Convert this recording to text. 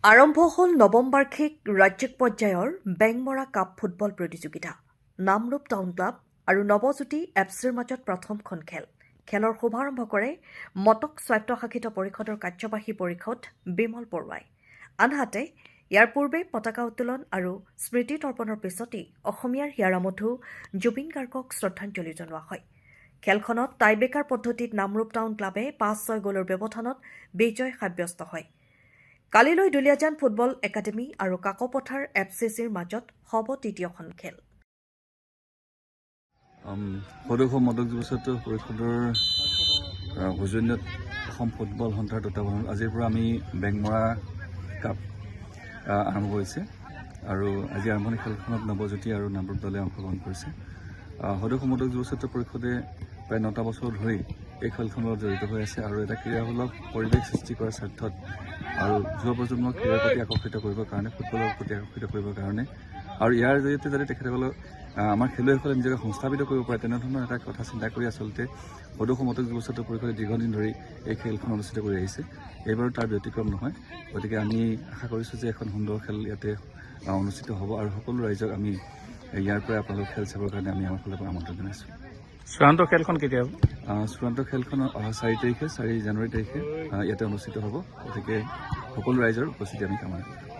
আৰম্ভ হ'ল নৱম বাৰ্ষিক ৰাজ্যিক পৰ্যায়ৰ বেংমৰা কাপ ফুটবল প্ৰতিযোগিতা। নামৰূপ টাউন ক্লাব আৰু নৱজ্যোতি এফচিৰ মাজত প্ৰথমখন খেল। খেলৰ শুভাৰম্ভ কৰে মটক স্বায়ত্তশাসিত পৰিষদৰ কাৰ্যবাহী পৰিষদ বিমল বৰুৱাই। আনহাতে ইয়াৰ পূৰ্বে পতাকা উত্তোলন আৰু স্মৃতি তৰ্পণৰ পিছতেই অসমীয়াৰ হিয়াৰামধু জুবিন গাৰ্গক শ্ৰদ্ধাঞ্জলি জনোৱা হয়। খেলখনত টাইব্ৰেকাৰ পদ্ধতিত নামৰূপ টাউন ক্লাবে ৫-৬ গ'লৰ ব্যৱধানত বিজয় সাব্যস্ত হয়। কালিলৈ দুলীয়াজান ফুটবল একাডেমী আৰু কাকপথাৰ এফচিচিৰ মাজত হ'ব তৃতীয়খন খেল। সদৌ মদক যুৱ ছাত্ৰ পৰিষদৰ সৌজন্যত অসম ফুটবল সন্থাৰ তত্বাৱধানত আজিৰ পৰা আমি বেংমৰা কাপ আৰম্ভ হৈছে আৰু আজি আৰম্ভণি খেলখনত নৱজ্যোতি আৰু নামৰূপ দলে অংশগ্ৰহণ কৰিছে। সদৌ মদক যুৱ ছাত্ৰ পৰিষদে প্ৰায় ৯টা বছৰ ধৰি এই খেলখনৰ লগত জড়িত হৈ আছে আৰু এটা ক্ৰীড়াসুলভ পৰিৱেশ সৃষ্টি কৰাৰ স্বাৰ্থত আৰু যুৱ প্ৰজন্মক ক্ৰীড়াৰ প্ৰতি আকৰ্ষিত কৰিবৰ কাৰণে, ফুটবলৰ প্ৰতি আকৰ্ষিত কৰিবৰ কাৰণে আৰু ইয়াৰ জৰিয়তে যাতে তেখেতসকলক আমাৰ খেলুৱৈসকলে নিজকে সংস্থাপিত কৰিব পাৰে তেনেধৰণৰ এটা কথা চিন্তা কৰি আচলতে সদৌ মদক যুৱ ছাত্ৰ পৰিষদে দীৰ্ঘদিন ধৰি এই খেলখন অনুষ্ঠিত কৰি আহিছে। এইবাৰো তাৰ ব্যতিক্ৰম নহয়। গতিকে আমি আশা কৰিছোঁ যে এখন সুন্দৰ খেল ইয়াতে অনুষ্ঠিত হ'ব আৰু সকলো ৰাইজক আমি ইয়াৰ পৰাই আপোনালোক খেল চাবৰ কাৰণে আমি আমাৰ ফালৰ পৰা আমন্ত্ৰণ জনাইছোঁ। চূড়ান্ত খেলখন কেতিয়া হ'ব? চূড়ান্ত খেলখন অহা 4 জানুৱাৰী তাৰিখে ইয়াতে অনুষ্ঠিত হ'ব। গতিকে সকলো ৰাইজৰ উপস্থিতি আমি কামনা কৰিম।